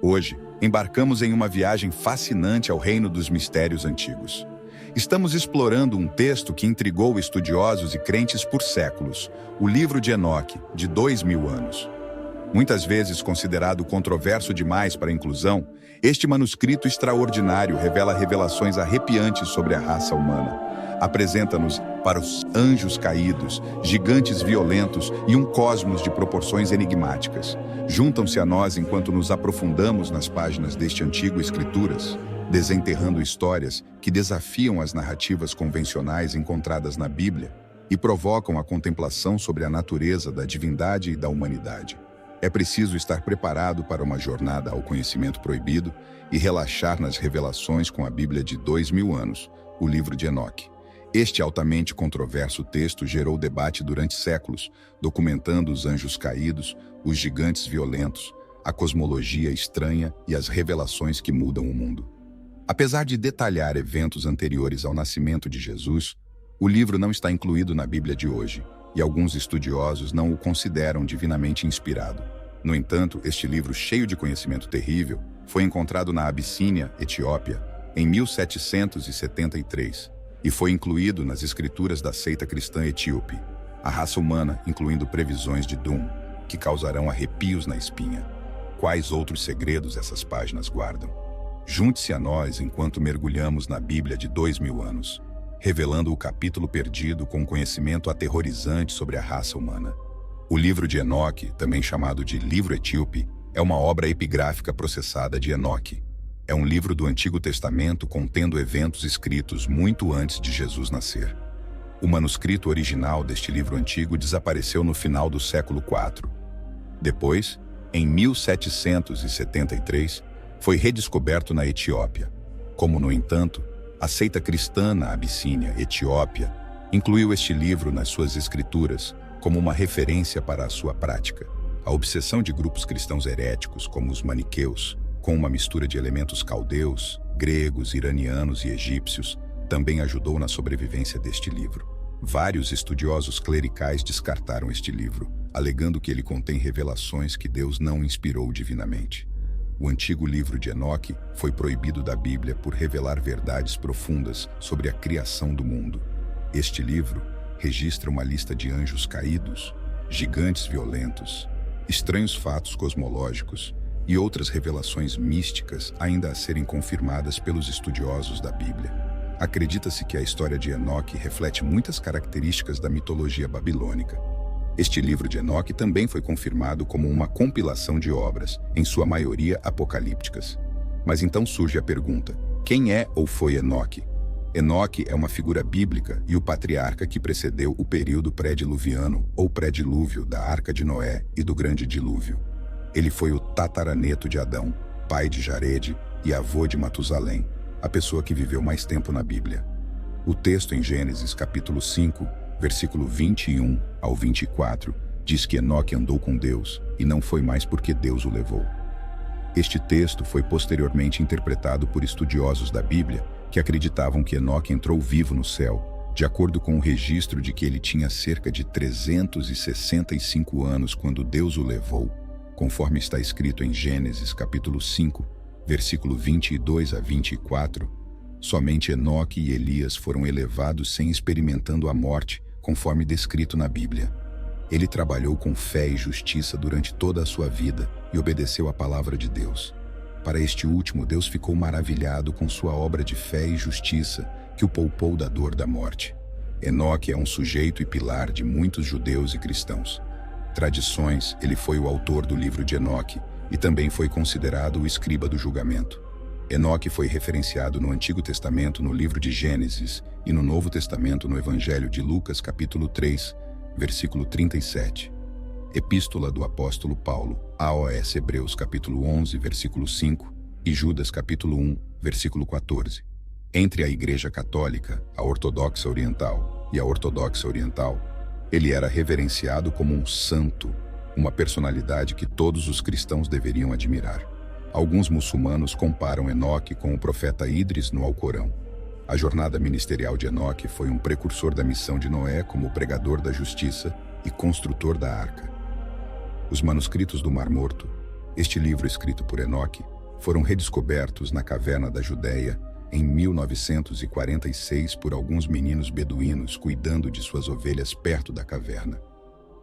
Hoje, embarcamos em uma viagem fascinante ao reino dos mistérios antigos. Estamos explorando um texto que intrigou estudiosos e crentes por séculos, o livro de Enoque, de 2000 anos. Muitas vezes considerado controverso demais para a inclusão, este manuscrito extraordinário revela revelações arrepiantes sobre a raça humana. Apresenta-nos para os anjos caídos, gigantes violentos e um cosmos de proporções enigmáticas. Juntam-se a nós enquanto nos aprofundamos nas páginas deste antigo escrituras, desenterrando histórias que desafiam as narrativas convencionais encontradas na Bíblia e provocam a contemplação sobre a natureza da divindade e da humanidade. É preciso estar preparado para uma jornada ao conhecimento proibido e relaxar nas revelações com a Bíblia de 2000 anos, o livro de Enoque. Este altamente controverso texto gerou debate durante séculos, documentando os anjos caídos, os gigantes violentos, a cosmologia estranha e as revelações que mudam o mundo. Apesar de detalhar eventos anteriores ao nascimento de Jesus, o livro não está incluído na Bíblia de hoje, e alguns estudiosos não o consideram divinamente inspirado. No entanto, este livro cheio de conhecimento terrível foi encontrado na Abissínia, Etiópia, em 1773, e foi incluído nas escrituras da seita cristã etíope, a raça humana, incluindo previsões de Doom, que causarão arrepios na espinha. Quais outros segredos essas páginas guardam? Junte-se a nós enquanto mergulhamos na Bíblia de 2000 anos, revelando o capítulo perdido com um conhecimento aterrorizante sobre a raça humana. O livro de Enoque, também chamado de Livro Etíope, é uma obra epigráfica processada de Enoque. É um livro do Antigo Testamento contendo eventos escritos muito antes de Jesus nascer. O manuscrito original deste livro antigo desapareceu no final do século IV. Depois, em 1773, foi redescoberto na Etiópia. Como, no entanto, a seita cristã na Abissínia, Etiópia, incluiu este livro nas suas escrituras como uma referência para a sua prática. A obsessão de grupos cristãos heréticos, como os maniqueus, com uma mistura de elementos caldeus, gregos, iranianos e egípcios, também ajudou na sobrevivência deste livro. Vários estudiosos clericais descartaram este livro, alegando que ele contém revelações que Deus não inspirou divinamente. O antigo livro de Enoque foi proibido da Bíblia por revelar verdades profundas sobre a criação do mundo. Este livro registra uma lista de anjos caídos, gigantes violentos, estranhos fatos cosmológicos e outras revelações místicas ainda a serem confirmadas pelos estudiosos da Bíblia. Acredita-se que a história de Enoque reflete muitas características da mitologia babilônica. Este livro de Enoque também foi confirmado como uma compilação de obras, em sua maioria apocalípticas. Mas então surge a pergunta: quem é ou foi Enoque? Enoque é uma figura bíblica e o patriarca que precedeu o período pré-diluviano ou pré-dilúvio da Arca de Noé e do Grande Dilúvio. Ele foi o tataraneto de Adão, pai de Jarede e avô de Matusalém, a pessoa que viveu mais tempo na Bíblia. O texto em Gênesis capítulo 5, versículo 21 ao 24, diz que Enoque andou com Deus e não foi mais porque Deus o levou. Este texto foi posteriormente interpretado por estudiosos da Bíblia que acreditavam que Enoque entrou vivo no céu, de acordo com o registro de que ele tinha cerca de 365 anos quando Deus o levou, conforme está escrito em Gênesis capítulo 5, versículo 22 a 24, somente Enoque e Elias foram elevados sem experimentando a morte, conforme descrito na Bíblia. Ele trabalhou com fé e justiça durante toda a sua vida e obedeceu à palavra de Deus. Para este último, Deus ficou maravilhado com sua obra de fé e justiça, que o poupou da dor da morte. Enoque é um sujeito e pilar de muitos judeus e cristãos. Tradições, ele foi o autor do livro de Enoque e também foi considerado o escriba do julgamento. Enoque foi referenciado no Antigo Testamento no livro de Gênesis e no Novo Testamento no Evangelho de Lucas capítulo 3, versículo 37. Epístola do apóstolo Paulo, aos Hebreus capítulo 11, versículo 5 e Judas capítulo 1, versículo 14. Entre a Igreja Católica, a Ortodoxa Oriental e a Ortodoxa Oriental, ele era reverenciado como um santo, uma personalidade que todos os cristãos deveriam admirar. Alguns muçulmanos comparam Enoque com o profeta Idris no Alcorão. A jornada ministerial de Enoque foi um precursor da missão de Noé como pregador da justiça e construtor da arca. Os manuscritos do Mar Morto, este livro escrito por Enoque, foram redescobertos na caverna da Judéia em 1946 por alguns meninos beduínos cuidando de suas ovelhas perto da caverna.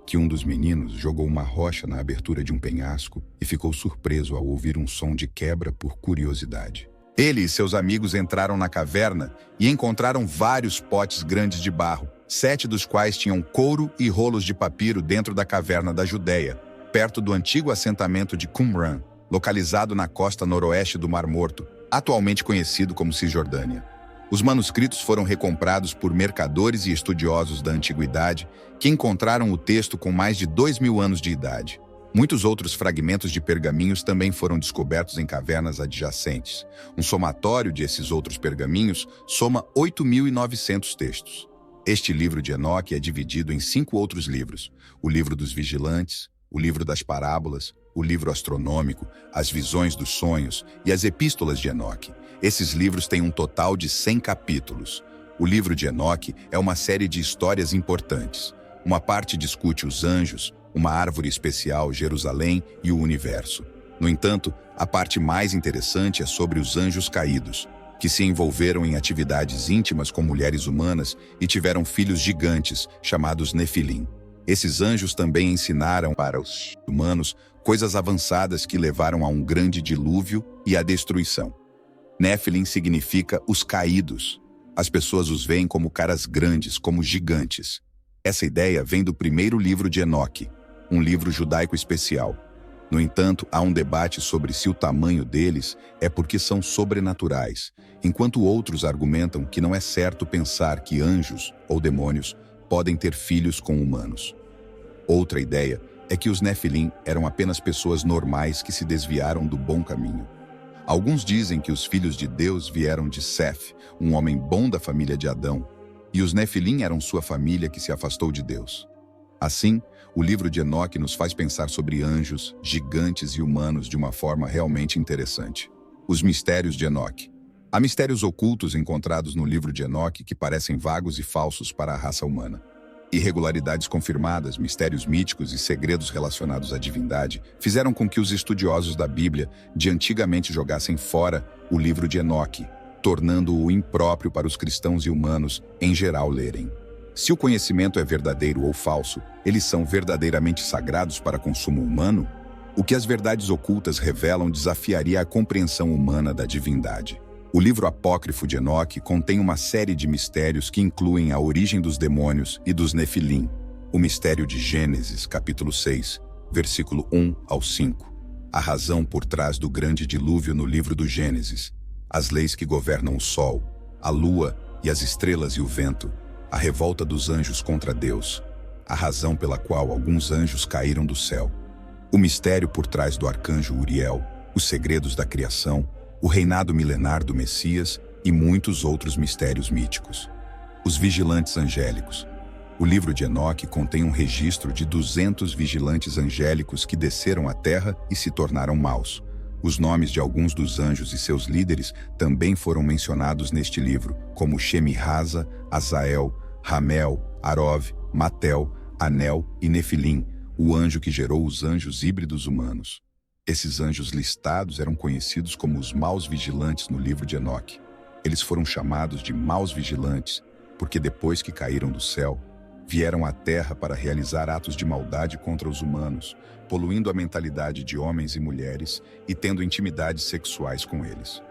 Que um dos meninos jogou uma rocha na abertura de um penhasco e ficou surpreso ao ouvir um som de quebra por curiosidade. Ele e seus amigos entraram na caverna e encontraram vários potes grandes de barro, 7 dos quais tinham couro e rolos de papiro dentro da caverna da Judéia, perto do antigo assentamento de Qumran, localizado na costa noroeste do Mar Morto, atualmente conhecido como Cisjordânia. Os manuscritos foram recomprados por mercadores e estudiosos da antiguidade que encontraram o texto com mais de 2.000 anos de idade. Muitos outros fragmentos de pergaminhos também foram descobertos em cavernas adjacentes. Um somatório desses outros pergaminhos soma 8.900 textos. Este livro de Enoque é dividido em 5 outros livros: o livro dos vigilantes, o livro das parábolas, o livro astronômico, as visões dos sonhos e as epístolas de Enoque. Esses livros têm um total de 100 capítulos. O livro de Enoque é uma série de histórias importantes. Uma parte discute os anjos, uma árvore especial, Jerusalém e o universo. No entanto, a parte mais interessante é sobre os anjos caídos, que se envolveram em atividades íntimas com mulheres humanas e tiveram filhos gigantes, chamados Nefilim. Esses anjos também ensinaram para os humanos coisas avançadas que levaram a um grande dilúvio e à destruição. Nefilim significa os caídos. As pessoas os veem como caras grandes, como gigantes. Essa ideia vem do primeiro livro de Enoque, um livro judaico especial. No entanto, há um debate sobre se o tamanho deles é porque são sobrenaturais, enquanto outros argumentam que não é certo pensar que anjos ou demônios podem ter filhos com humanos. Outra ideia é que os Nefilim eram apenas pessoas normais que se desviaram do bom caminho. Alguns dizem que os filhos de Deus vieram de Seth, um homem bom da família de Adão, e os Nefilim eram sua família que se afastou de Deus. Assim, o livro de Enoque nos faz pensar sobre anjos, gigantes e humanos de uma forma realmente interessante. Os mistérios de Enoque. Há mistérios ocultos encontrados no livro de Enoque que parecem vagos e falsos para a raça humana. Irregularidades confirmadas, mistérios míticos e segredos relacionados à divindade fizeram com que os estudiosos da Bíblia de antigamente jogassem fora o livro de Enoque, tornando-o impróprio para os cristãos e humanos, em geral, lerem. Se o conhecimento é verdadeiro ou falso, eles são verdadeiramente sagrados para consumo humano? O que as verdades ocultas revelam desafiaria a compreensão humana da divindade. O livro apócrifo de Enoque contém uma série de mistérios que incluem a origem dos demônios e dos Nefilim, o mistério de Gênesis, capítulo 6, versículo 1 ao 5, a razão por trás do grande dilúvio no livro do Gênesis, as leis que governam o sol, a lua e as estrelas e o vento, a revolta dos anjos contra Deus, a razão pela qual alguns anjos caíram do céu, o mistério por trás do arcanjo Uriel, os segredos da criação, o reinado milenar do Messias e muitos outros mistérios míticos. Os vigilantes angélicos. O livro de Enoque contém um registro de 200 vigilantes angélicos que desceram à terra e se tornaram maus. Os nomes de alguns dos anjos e seus líderes também foram mencionados neste livro, como Shemi-Raza, Azael, Ramel, Arov, Matel, Anel e Nefilim, o anjo que gerou os anjos híbridos humanos. Esses anjos listados eram conhecidos como os maus vigilantes no livro de Enoque. Eles foram chamados de maus vigilantes porque depois que caíram do céu, vieram à terra para realizar atos de maldade contra os humanos, poluindo a mentalidade de homens e mulheres e tendo intimidades sexuais com eles.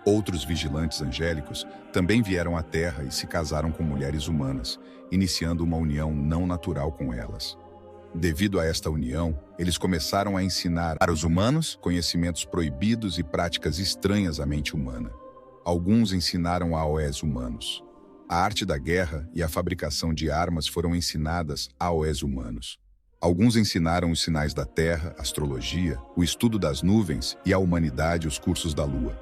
Outros vigilantes angélicos também vieram à terra e se casaram com mulheres humanas, iniciando uma união não natural com elas. Devido a esta união, eles começaram a ensinar para os humanos conhecimentos proibidos e práticas estranhas à mente humana. Alguns ensinaram aoés humanos. A arte da guerra e a fabricação de armas foram ensinadas a aoés humanos. Alguns ensinaram os sinais da terra, astrologia, o estudo das nuvens e à humanidade os cursos da lua.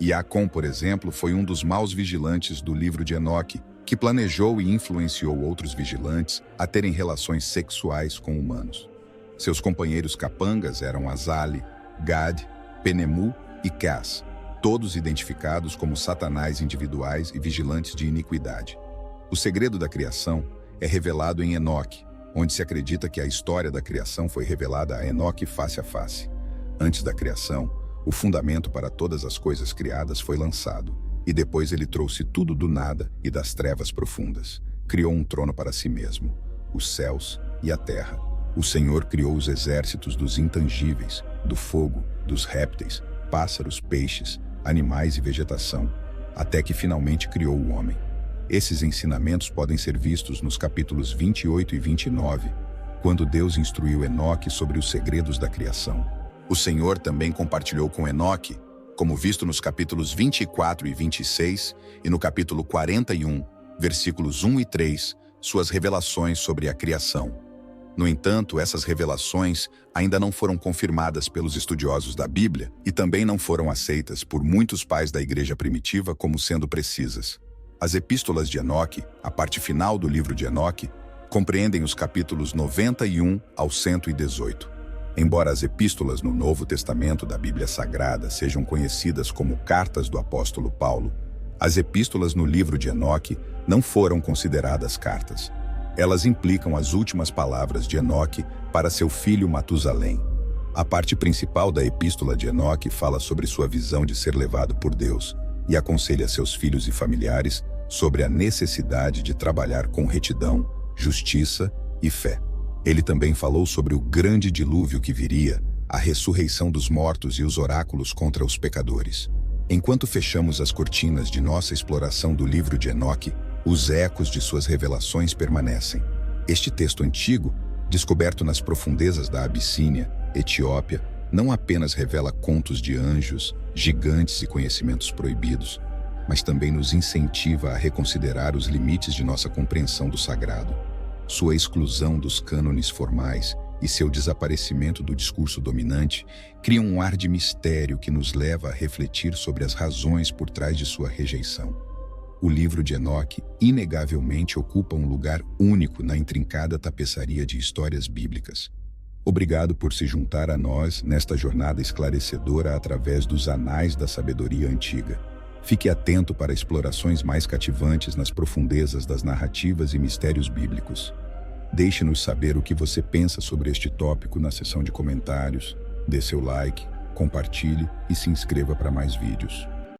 Iacom, por exemplo, foi um dos maus vigilantes do livro de Enoque, que planejou e influenciou outros vigilantes a terem relações sexuais com humanos. Seus companheiros capangas eram Azali, Gad, Penemu e Cas, todos identificados como satanás individuais e vigilantes de iniquidade. O segredo da criação é revelado em Enoque, onde se acredita que a história da criação foi revelada a Enoque face a face. Antes da criação, O fundamento para todas as coisas criadas foi lançado, e depois ele trouxe tudo do nada e das trevas profundas. Criou um trono para si mesmo, os céus e a terra. O Senhor criou os exércitos dos intangíveis, do fogo, dos répteis, pássaros, peixes, animais e vegetação, até que finalmente criou o homem. Esses ensinamentos podem ser vistos nos capítulos 28 e 29, quando Deus instruiu Enoque sobre os segredos da criação. O Senhor também compartilhou com Enoque, como visto nos capítulos 24 e 26 e no capítulo 41, versículos 1 e 3, suas revelações sobre a criação. No entanto, essas revelações ainda não foram confirmadas pelos estudiosos da Bíblia e também não foram aceitas por muitos pais da igreja primitiva como sendo precisas. As epístolas de Enoque, a parte final do livro de Enoque, compreendem os capítulos 91 ao 118. Embora as epístolas no Novo Testamento da Bíblia Sagrada sejam conhecidas como cartas do apóstolo Paulo, as epístolas no livro de Enoque não foram consideradas cartas. Elas implicam as últimas palavras de Enoque para seu filho Matusalém. A parte principal da epístola de Enoque fala sobre sua visão de ser levado por Deus e aconselha seus filhos e familiares sobre a necessidade de trabalhar com retidão, justiça e fé. Ele também falou sobre o grande dilúvio que viria, a ressurreição dos mortos e os oráculos contra os pecadores. Enquanto fechamos as cortinas de nossa exploração do livro de Enoque, os ecos de suas revelações permanecem. Este texto antigo, descoberto nas profundezas da Abissínia, Etiópia, não apenas revela contos de anjos, gigantes e conhecimentos proibidos, mas também nos incentiva a reconsiderar os limites de nossa compreensão do sagrado. Sua exclusão dos cânones formais e seu desaparecimento do discurso dominante criam um ar de mistério que nos leva a refletir sobre as razões por trás de sua rejeição. O livro de Enoque, inegavelmente, ocupa um lugar único na intrincada tapeçaria de histórias bíblicas. Obrigado por se juntar a nós nesta jornada esclarecedora através dos anais da sabedoria antiga. Fique atento para explorações mais cativantes nas profundezas das narrativas e mistérios bíblicos. Deixe-nos saber o que você pensa sobre este tópico na seção de comentários. Dê seu like, compartilhe e se inscreva para mais vídeos.